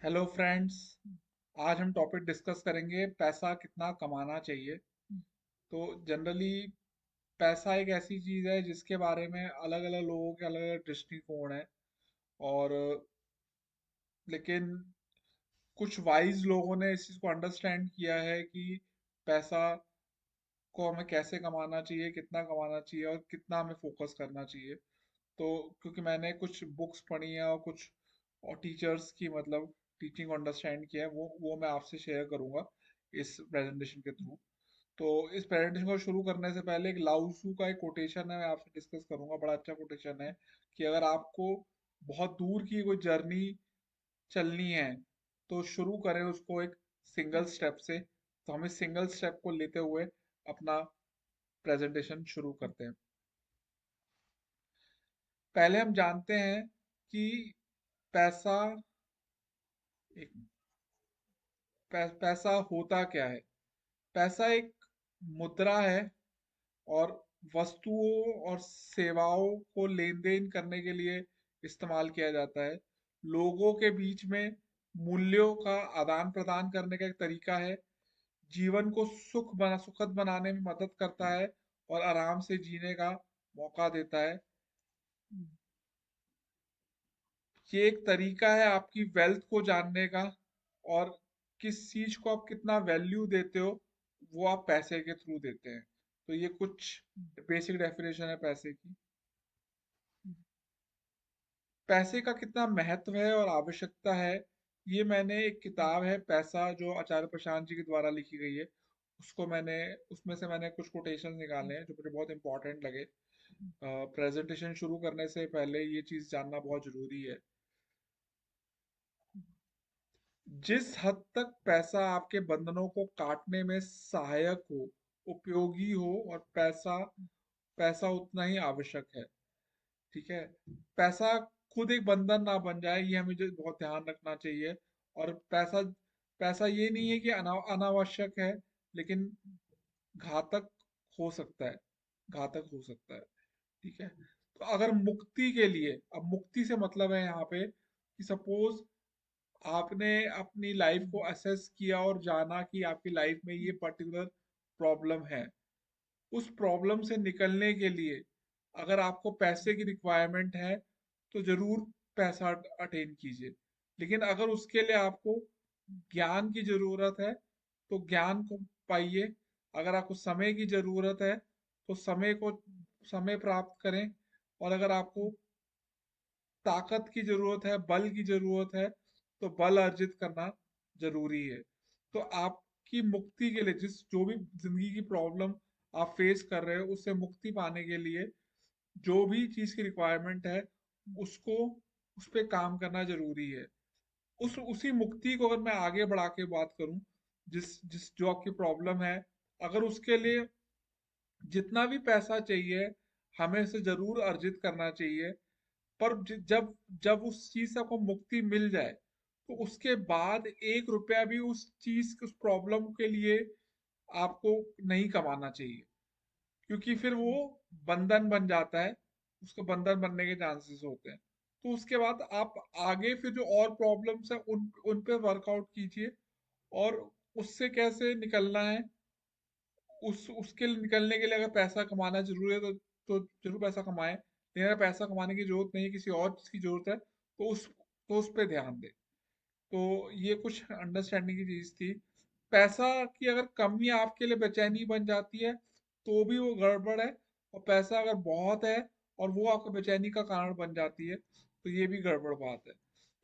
Hello friends. आज हम topic discuss करेंगे पैसा कितना कमाना चाहिए। तो जनरली पैसा एक ऐसी चीज़ है जिसके बारे में अलग अलग लोगों के अलग अलग दृष्टिकोण है। और लेकिन कुछ वाइज लोगों ने इस चीज़ को अंडरस्टैंड किया है कि पैसा को हमें कैसे कमाना चाहिए, कितना कमाना चाहिए और कितना हमें फोकस करना चाहिए। तो क्योंकि मैंने कुछ बुक्स पढ़ी हैं और कुछ और टीचर्स की मतलब टीचिंग को अंडरस्टैंड किया है, वो मैं आपसे शेयर करूंगा इस प्रेजेंटेशन के थ्रू। तो इस प्रेजेंटेशन को शुरू करने से पहले एक लाउसू का एक कोटेशन है, मैं आपसे डिस्कस करूंगा। बड़ा अच्छा कोटेशन है कि अगर आपको बहुत दूर की कोई जर्नी चलनी है तो शुरू करें उसको एक सिंगल स्टेप से। तो हम इस सिंगल स्टेप को लेते हुए अपना प्रेजेंटेशन शुरू करते हैं। पहले हम जानते हैं कि पैसा एक पैसा होता क्या है। पैसा एक मुद्रा है और वस्तुओं और सेवाओं को लेन देन करने के लिए इस्तेमाल किया जाता है। लोगों के बीच में मूल्यों का आदान प्रदान करने का एक तरीका है। जीवन को सुखद बनाने में मदद करता है और आराम से जीने का मौका देता है। ये एक तरीका है आपकी वेल्थ को जानने का, और किस चीज को आप कितना वैल्यू देते हो वो आप पैसे के थ्रू देते हैं। तो ये कुछ बेसिक डेफिनेशन है पैसे की। पैसे का कितना महत्व है और आवश्यकता है, ये मैंने एक किताब है पैसा जो आचार्य प्रशांत जी के द्वारा लिखी गई है, उसको मैंने उसमें से मैंने कुछ कोटेशन निकाले हैं जो मुझे बहुत इंपॉर्टेंट लगे। प्रेजेंटेशन शुरू करने से पहले ये चीज जानना बहुत जरूरी है। जिस हद तक पैसा आपके बंधनों को काटने में सहायक हो, उपयोगी हो, और पैसा पैसा उतना ही आवश्यक है। ठीक है। पैसा खुद एक बंधन ना बन जाए, ये हमें जो बहुत ध्यान रखना चाहिए। और पैसा पैसा ये नहीं है कि अनावश्यक है, लेकिन घातक हो सकता है। घातक हो सकता है। ठीक है। तो अगर मुक्ति के लिए, अब मुक्ति से मतलब है यहाँ पे कि सपोज आपने अपनी लाइफ को असेस किया और जाना कि आपकी लाइफ में ये पर्टिकुलर प्रॉब्लम है। उस प्रॉब्लम से निकलने के लिए अगर आपको पैसे की रिक्वायरमेंट है तो जरूर पैसा अटेन कीजिए। लेकिन अगर उसके लिए आपको ज्ञान की जरूरत है तो ज्ञान को पाइए। अगर आपको समय की जरूरत है तो समय प्राप्त करें। और अगर आपको ताकत की जरूरत है, बल की जरूरत है, तो बल अर्जित करना जरूरी है। तो आपकी मुक्ति के लिए, जिस जो भी जिंदगी की प्रॉब्लम आप फेस कर रहे हो उससे मुक्ति पाने के लिए जो भी चीज की रिक्वायरमेंट है उसको उस पे काम करना जरूरी है। उस उसी मुक्ति को अगर मैं आगे बढ़ा के बात करूं, जिस जिस जो आपकी प्रॉब्लम है, अगर उसके लिए जितना भी पैसा चाहिए हमें उसे जरूर अर्जित करना चाहिए। पर जब जब उस चीज से आपको मुक्ति मिल जाए तो उसके बाद एक रुपया भी उस चीज उस प्रॉब्लम के लिए आपको नहीं कमाना चाहिए, क्योंकि फिर वो बंधन बन जाता है। उसको बंधन बनने के चांसेस होते हैं। तो उसके बाद आप आगे फिर जो और प्रॉब्लम्स है उन पे वर्कआउट कीजिए। और उससे कैसे निकलना है, उस उसके लिए निकलने के लिए अगर पैसा कमाना जरूरी है तो जरूर पैसा कमाएं। लेकिन अगर पैसा कमाने की जरूरत नहीं है, किसी और चीज की जरूरत है, तो उस पे ध्यान दें। तो ये कुछ अंडरस्टैंडिंग की चीज थी। पैसा की अगर कमी आपके लिए बेचैनी बन जाती है तो भी वो गड़बड़ है। और पैसा अगर बहुत है और वो आपको बेचैनी का कारण बन जाती है तो ये भी गड़बड़ बात है।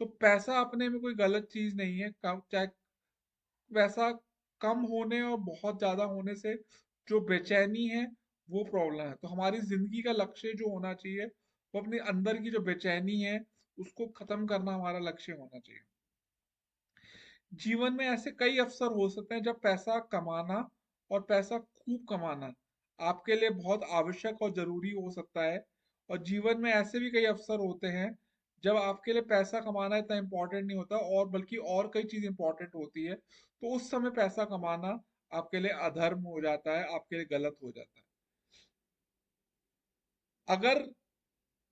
तो पैसा अपने में कोई गलत चीज नहीं है। कम चाहे पैसा कम होने और बहुत ज्यादा होने से जो बेचैनी है वो प्रॉब्लम है। तो हमारी जिंदगी का लक्ष्य जो होना चाहिए वो अपने अंदर की जो बेचैनी है उसको खत्म करना हमारा लक्ष्य होना चाहिए। जीवन में ऐसे कई अवसर हो सकते हैं जब पैसा कमाना और पैसा खूब कमाना आपके लिए बहुत आवश्यक और जरूरी हो सकता है। और जीवन में ऐसे भी कई अवसर होते हैं जब आपके लिए पैसा कमाना इतना इम्पोर्टेंट नहीं होता और बल्कि और कई चीज इंपॉर्टेंट होती है। तो उस समय पैसा कमाना आपके लिए अधर्म हो जाता है, आपके लिए गलत हो जाता है। अगर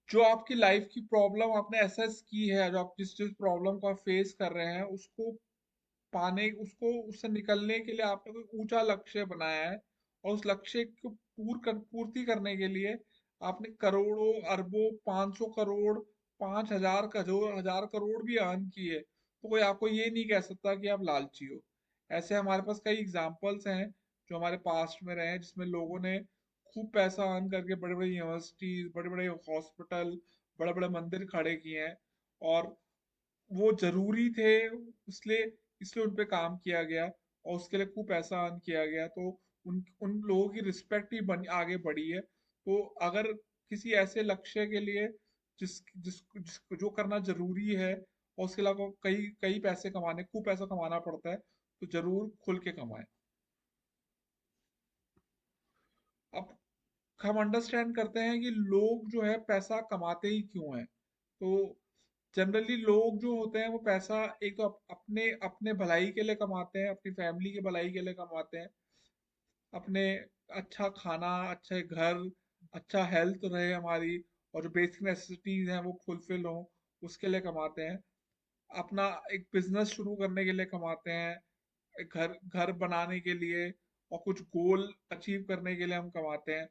जो आपकी लाइफ की प्रॉब्लम आपने असेस की है, जो आप जिस जिस प्रॉब्लम को आप फेस कर रहे हैं, उसको पाने उसको उससे निकलने के लिए आपने कोई ऊंचा लक्ष्य बनाया है, और उस लक्ष्य को पूर्ति करने के लिए आपने करोड़ों अरबों 500 करोड़ 5,000 करोड़ भी अर्न किए, तो कोई आपको ये नहीं कह सकता कि आप लालची हो। ऐसे हमारे पास कई एग्जाम्पल्स हैं जो हमारे पास्ट में रहे हैं, जिसमें लोगों ने खूब पैसा अर्न करके बड़े बड़े यूनिवर्सिटीज, बड़े बड़े हॉस्पिटल, बड़े बड़े मंदिर खड़े किए हैं, और वो जरूरी थे, इसलिए इसलिए उन पे काम किया गया और उसके लिए खूब पैसा अर्न किया गया, तो उन उन लोगों की रिस्पेक्ट ही आगे बढ़ी है। तो अगर किसी ऐसे लक्ष्य के लिए जिस जो करना जरूरी है, और उसके अलावा कई कई पैसे कमाने खूब पैसा कमाना पड़ता है, तो जरूर खुल के कमाएं। अब हम अंडरस्टैंड करते हैं कि लोग जो है पैसा कमाते ही क्यों हैं। तो जनरली लोग जो होते हैं वो पैसा एक तो अपने अपने भलाई के लिए कमाते हैं, अपनी फैमिली की भलाई के लिए कमाते हैं, अपने अच्छा खाना, अच्छे घर, अच्छा हेल्थ रहे हमारी, और जो बेसिक नेसेसिटीज हैं वो फुलफिल हो, उसके लिए कमाते हैं। अपना एक बिजनेस शुरू करने के लिए कमाते हैं, एक घर घर बनाने के लिए, और कुछ गोल अचीव करने के लिए हम कमाते हैं,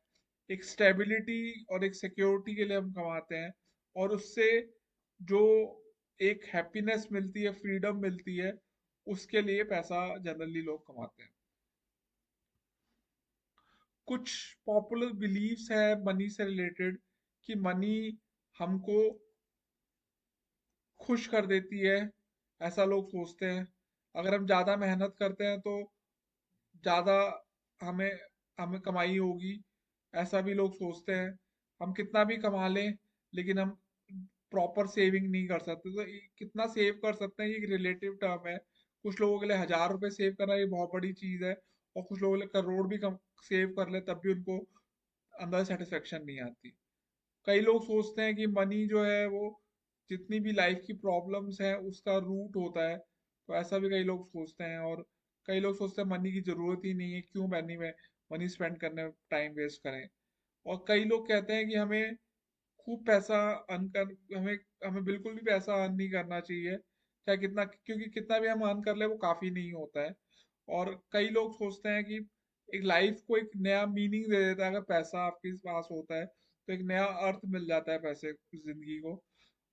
एक स्टेबिलिटी और एक सिक्योरिटी के लिए हम कमाते हैं, और उससे जो एक हैप्पीनेस मिलती है, फ्रीडम मिलती है, उसके लिए पैसा जनरली लोग कमाते हैं। कुछ पॉपुलर बिलीव्स है मनी से रिलेटेड, कि मनी हमको खुश कर देती है, ऐसा लोग सोचते हैं। अगर हम ज्यादा मेहनत करते हैं तो ज्यादा हमें हमें कमाई होगी, ऐसा भी लोग सोचते हैं। हम कितना भी कमा लें, लेकिन हम प्रॉपर सेविंग नहीं कर सकते, तो कितना सेव कर सकते हैं ये एक रिलेटिव टर्म है। कुछ लोगों के लिए 1,000 रुपए सेव करना ये बहुत बड़ी चीज है, और कुछ लोगों के लिए करोड़ भी कम सेव कर ले तब भी उनको अंदर सेटिस्फेक्शन नहीं आती। कई लोग सोचते हैं कि मनी जो है वो जितनी भी लाइफ की प्रॉब्लम्स हैं उसका रूट होता है, तो ऐसा भी कई लोग सोचते हैं। और कई लोग सोचते हैं मनी की जरूरत ही नहीं है, क्यों मनी में मनी स्पेंड करने में टाइम वेस्ट करें। और कई लोग कहते हैं कि हमें खूब पैसा अर्न कर हमें हमें बिल्कुल भी पैसा अर्न नहीं करना चाहिए, चाहे कितना, क्योंकि कितना भी हम अर्न कर ले वो काफी नहीं होता है। और कई लोग सोचते हैं कि एक लाइफ को एक नया मीनिंग दे देता है अगर पैसा आपके पास होता है, तो एक नया अर्थ मिल जाता है पैसे जिंदगी को।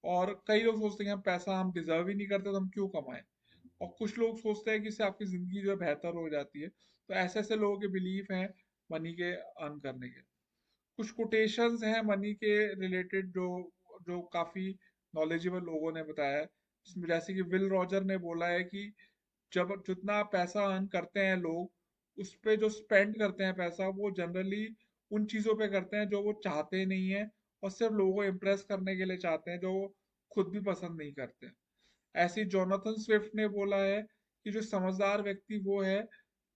और कई लोग सोचते हैं कि हम पैसा हम डिजर्व ही नहीं करते, तो हम क्यों कमाएं। और कुछ लोग सोचते हैं कि इससे आपकी जिंदगी जो है बेहतर हो जाती है। तो ऐसे ऐसे लोगों के बिलीफ हैं मनी के अर्न करने के। कुछ कोटेशंस हैं मनी के रिलेटेड जो जो काफी नॉलेजेबल लोगों ने बताया है, जिसमें जैसे कि विल रॉजर ने बोला है कि जब जितना पैसा अर्न करते हैं लोग, उस पे जो स्पेंड करते हैं पैसा, वो जनरली उन चीजों पे करते हैं जो वो चाहते नहीं है, और सिर्फ लोगों को इम्प्रेस करने के लिए चाहते हैं, जो वो खुद भी पसंद नहीं करते। ऐसे ही जोनाथन स्विफ्ट ने बोला है कि जो समझदार व्यक्ति वो है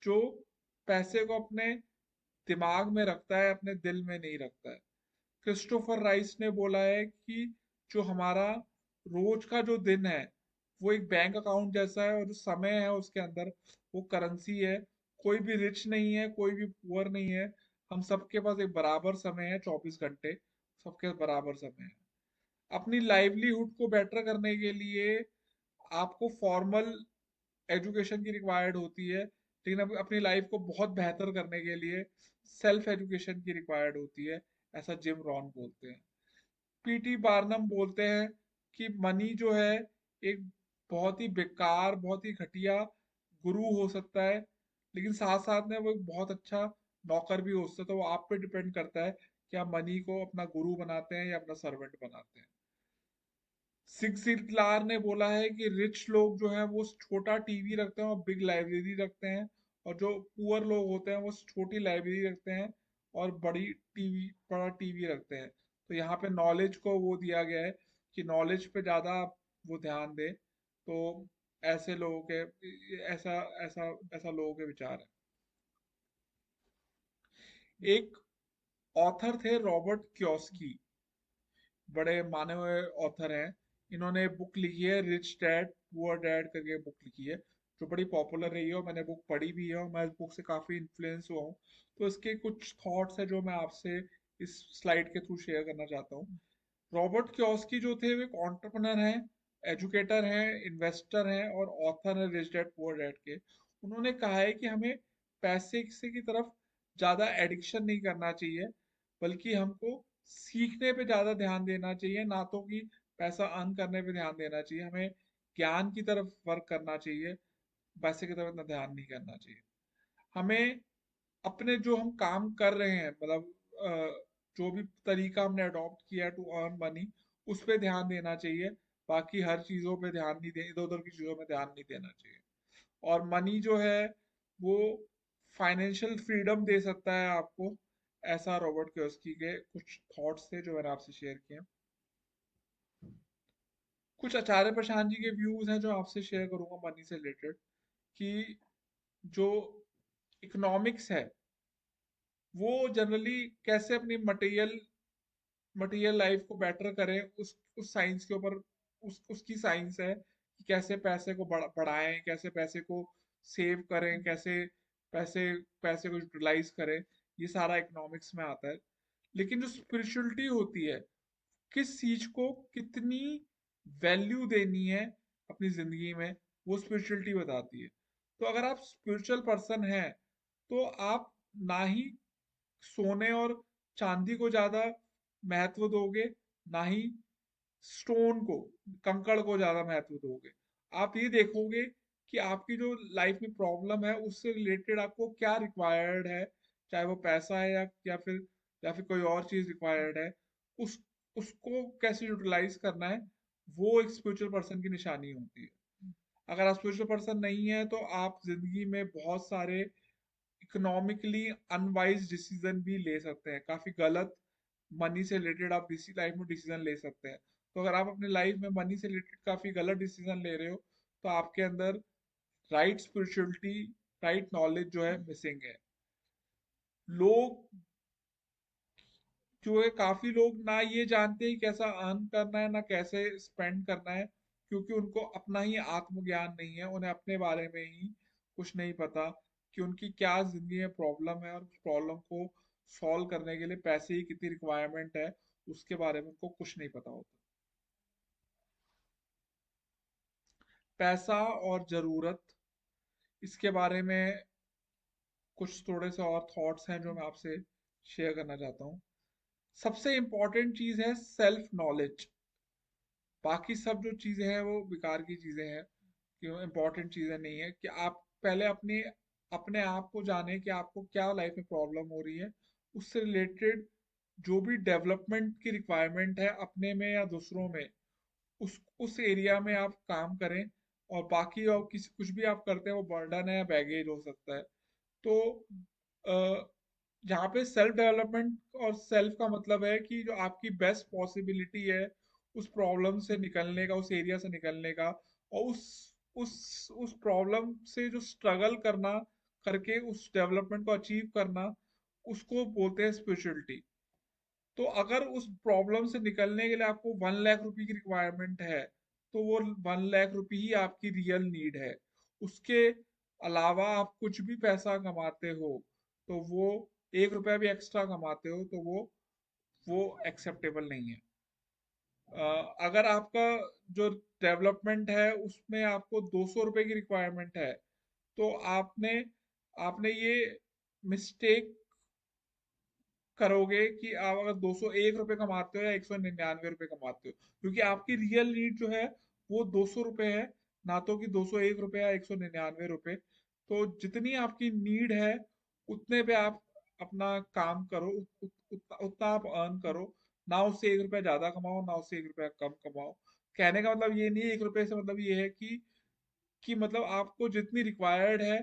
जो पैसे को अपने दिमाग में रखता है, अपने दिल में नहीं रखता है। क्रिस्टोफर राइस ने बोला है कि जो हमारा रोज का जो दिन है वो एक बैंक अकाउंट जैसा है, और जो समय है उसके अंदर वो करेंसी है। कोई भी रिच नहीं है, कोई भी पुअर नहीं है, हम सबके पास एक बराबर समय है, 24 घंटे सबके बराबर समय है। अपनी लाइवलीहुड को बेटर करने के लिए आपको फॉर्मल एजुकेशन की रिक्वायर्ड होती है, लेकिन अपनी लाइफ को बहुत बेहतर करने के लिए सेल्फ एजुकेशन की रिक्वायर्ड होती है, ऐसा जिम रॉन बोलते हैं। पीटी बार्नम बोलते हैं कि मनी जो है एक बहुत ही बेकार, बहुत ही घटिया गुरु हो सकता है, लेकिन साथ साथ में वो एक बहुत अच्छा नौकर भी हो सकता है। तो वो आप पे डिपेंड करता है कि आप मनी को अपना गुरु बनाते हैं या अपना सर्वेंट बनाते हैं। सिग जिगलार ने बोला है कि रिच लोग जो हैं वो छोटा टीवी रखते हैं और बिग लाइब्रेरी रखते हैं, और जो पुअर लोग होते हैं वो छोटी लाइब्रेरी रखते हैं और बड़ा टीवी रखते हैं। तो यहाँ पे नॉलेज को वो दिया गया है कि नॉलेज पे ज्यादा वो ध्यान दे। तो ऐसे लोगों के ऐसा ऐसा ऐसा लोगों के विचार है। एक ऑथर थे रॉबर्ट क्योस्की, बड़े माने हुए ऑथर हैं। इन्होंने बुक लिखी है रिच डैड पुअर डैड करके बुक लिखी है, जो बड़ी पॉपुलर रही है, और मैंने बुक पढ़ी भी है और मैं इस बुक से काफी इन्फ्लुएंस हुआ हूँ। तो इसके कुछ थॉट्स है जो मैं आपसे इस स्लाइड के थ्रू शेयर करना चाहता हूँ। रॉबर्ट कियोस्की जो थे वो एक एंटरप्रेन्योर हैं, एजुकेटर हैं, इन्वेस्टर हैं और ऑथर हैं रिच डैड पुअर डैड के। उन्होंने कहा है कि हमें पैसे से की तरफ ज़्यादा एडिक्शन नहीं करना चाहिए, बल्कि हमको सीखने पे ज़्यादा ध्यान देना चाहिए, ना तो कि पैसा अर्न करने पे ध्यान देना चाहिए। हमें ज्ञान की तरफ वर्क करना चाहिए, पैसे की तरफ इतना ध्यान नहीं करना चाहिए। हमें अपने जो हम काम कर रहे हैं, मतलब जो भी तरीका हमने अडॉप्ट किया टू अर्न मनी, उस पे ध्यान देना चाहिए। बाकी हर चीजों पे ध्यान नहीं दे, इधर उधर की चीजों में ध्यान नहीं देना चाहिए। और मनी जो है वो फाइनेंशियल फ्रीडम दे सकता है आपको। ऐसा रॉबर्ट कियोस्की के कुछ थॉट्स थे जो मैंने आपसे शेयर किए। कुछ आचार्य प्रशांत जी के व्यूज हैं जो आपसे शेयर करूंगा मनी से रिलेटेड, कि जो इकोनॉमिक्स है वो जनरली कैसे अपनी मटेरियल मटेरियल लाइफ को बेटर करें, उस साइंस के ऊपर, उसकी साइंस है कि कैसे पैसे को बढ़ाएं, कैसे पैसे को सेव करें, कैसे पैसे पैसे को यूटिलाइज करें। ये सारा इकोनॉमिक्स में आता है। लेकिन जो स्पिरिचुअलिटी होती है, किस चीज को कितनी वैल्यू देनी है अपनी जिंदगी में, वो स्पिरिचुअलिटी बताती है। तो अगर आप स्पिरिचुअल पर्सन हैं तो आप ना ही सोने और चांदी को ज्यादा महत्व दोगे, ना ही स्टोन को, कंकड़ को ज्यादा महत्व दोगे। आप ये देखोगे कि आपकी जो लाइफ में प्रॉब्लम है उससे रिलेटेड आपको क्या रिक्वायर्ड है, चाहे वो पैसा है या फिर कोई और चीज रिक्वायर्ड है, उस उसको कैसे यूटिलाइज करना है, वो एक स्पिरिचुअल पर्सन की निशानी होती है। अगर आप स्पिरिचुअल पर्सन नहीं है तो आप जिंदगी में बहुत सारे इकोनॉमिकली अनवाइज डिसीजन भी ले सकते हैं, काफी गलत मनी से रिलेटेड आप लाइफ में डिसीजन ले सकते हैं। तो अगर आप अपनी लाइफ में मनी से रिलेटेड काफी गलत डिसीजन ले रहे हो, तो आपके अंदर राइट स्पिरिचुअलिटी, राइट नॉलेज जो है मिसिंग है। लोग जो है, काफी लोग ना ये जानते हैं कैसा अर्न करना है ना कैसे स्पेंड करना है, क्योंकि उनको अपना ही आत्मज्ञान नहीं है, उन्हें अपने बारे में ही कुछ नहीं पता कि उनकी क्या जिंदगी में प्रॉब्लम है, और उस प्रॉब्लम को सॉल्व करने के लिए पैसे की कितनी रिक्वायरमेंट है, उसके बारे में उनको कुछ नहीं पता होता। पैसा और जरूरत, इसके बारे में कुछ थोड़े से और थॉट्स हैं जो मैं आपसे शेयर करना चाहता हूँ। सबसे इम्पोर्टेंट चीज है सेल्फ नॉलेज। बाकी सब जो चीजें हैं वो बेकार की चीजें हैं, क्यों इम्पोर्टेंट चीजें नहीं है। कि आप पहले अपने अपने आप को जाने कि आपको क्या लाइफ में प्रॉब्लम हो रही है, उससे रिलेटेड जो भी डेवलपमेंट की रिक्वायरमेंट है अपने में या दूसरों में, उस एरिया में आप काम करें। और बाकी और किसी कुछ भी आप करते हैं वो बर्डन है या बैगेज हो सकता है। तो जहाँ पे सेल्फ डेवलपमेंट और सेल्फ का मतलब है कि जो आपकी बेस्ट पॉसिबिलिटी है उस प्रॉब्लम से निकलने का, उस एरिया से निकलने का, और उस प्रॉब्लम से जो स्ट्रगल करना करके उस डेवलपमेंट को अचीव करना, उसको बोलते हैं स्पिरिचुअलिटी। तो अगर उस प्रॉब्लम से निकलने के लिए आपको 1 लाख रुपए की रिक्वायरमेंट है, तो वो 1 लाख रुपए ही आपकी रियल नीड है। उसके अलावा आप कुछ भी पैसा कमाते हो, तो वो 1 रुपया भी एक्स्ट्रा कमाते हो, तो वो एक्सेप्टेबल नहीं है। अगर आपका जो डेवलपमेंट है उसमें आपको 200 रुपए की रिक्वायरमेंट है, तो आपने आपने ये मिस्टेक करोगे कि आप अगर 201 रुपए कमाते हो या 199 रुपए कमाते हो, क्योंकि आपकी रियल नीड जो है वो 200 रुपए है, ना तो कि 201 रुपए या 199 रुपए। तो जितनी आपकी नीड है उतने पे आप अपना काम करो, उतना आप अर्न करो। ना उससे 1 रुपया ज्यादा कमाओ, ना उससे 1 रुपया कम कमाओ। कहने का मतलब ये नहीं है 1 रुपए से, मतलब ये है कि मतलब आपको जितनी रिक्वायर्ड है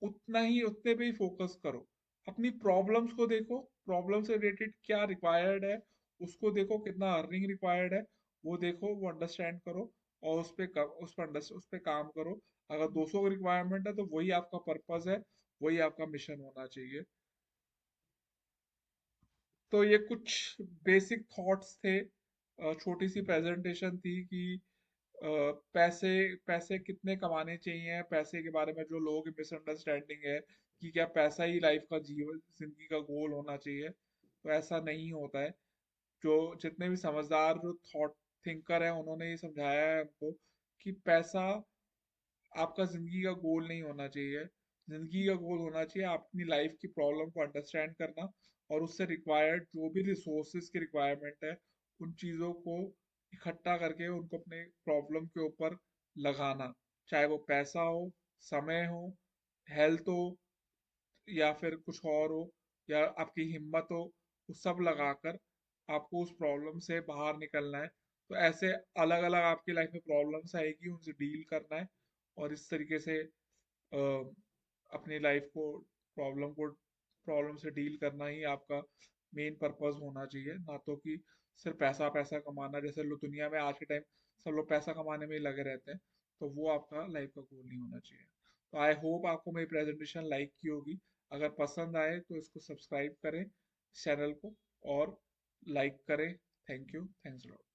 उतना ही, उतने पे ही फोकस करो। अपनी प्रॉब्लम्स को देखो, प्रॉब्लम से रिलेटेड क्या रिक्वायर्ड है उसको देखो, कितना अर्निंग रिक्वायर्ड है वो देखो, वो अंडरस्टैंड करो, और उस पे काम करो। अगर 200 की रिक्वायरमेंट है तो वही आपका पर्पस है, वही आपका मिशन होना चाहिए। तो ये कुछ बेसिक थॉट्स थे, छोटी सी प्रेजेंटेशन थी कि अ, पैसे पैसे कितने कमाने चाहिए, पैसे के बारे में जो लोगों की मिसअंडरस्टैंडिंग है कि क्या पैसा ही लाइफ का जीवन जिंदगी का गोल होना चाहिए, तो ऐसा नहीं होता है। जो जितने भी समझदार जो थॉट थिंकर है उन्होंने ये समझाया है हमको कि पैसा आपका जिंदगी का गोल नहीं होना चाहिए। जिंदगी का गोल होना चाहिए अपनी लाइफ की प्रॉब्लम को अंडरस्टैंड करना और उससे रिक्वायर्ड जो भी रिसोर्सेज की रिक्वायरमेंट है उन चीजों को इकट्ठा करके उनको अपने प्रॉब्लम के ऊपर लगाना, चाहे वो पैसा हो, समय हो, हेल्थ हो, या फिर कुछ और हो, या आपकी हिम्मत हो, वो सब लगाकर आपको उस प्रॉब्लम से बाहर निकलना है। तो ऐसे अलग अलग आपकी लाइफ में प्रॉब्लम्स आएगी, उनसे डील करना है और इस तरीके से अपनी लाइफ को प्रॉब्लम से डील करना ही आपका मेन पर्पस होना चाहिए, ना तो कि सिर्फ पैसा पैसा कमाना। जैसे लोग दुनिया में आज के टाइम सब लोग पैसा कमाने में ही लगे रहते हैं, तो वो आपका लाइफ का गोल नहीं होना चाहिए। तो आई होप आपको मेरी प्रेजेंटेशन लाइक की होगी। अगर पसंद आए तो इसको सब्सक्राइब करें चैनल को और लाइक करें। Thank you, thanks lot.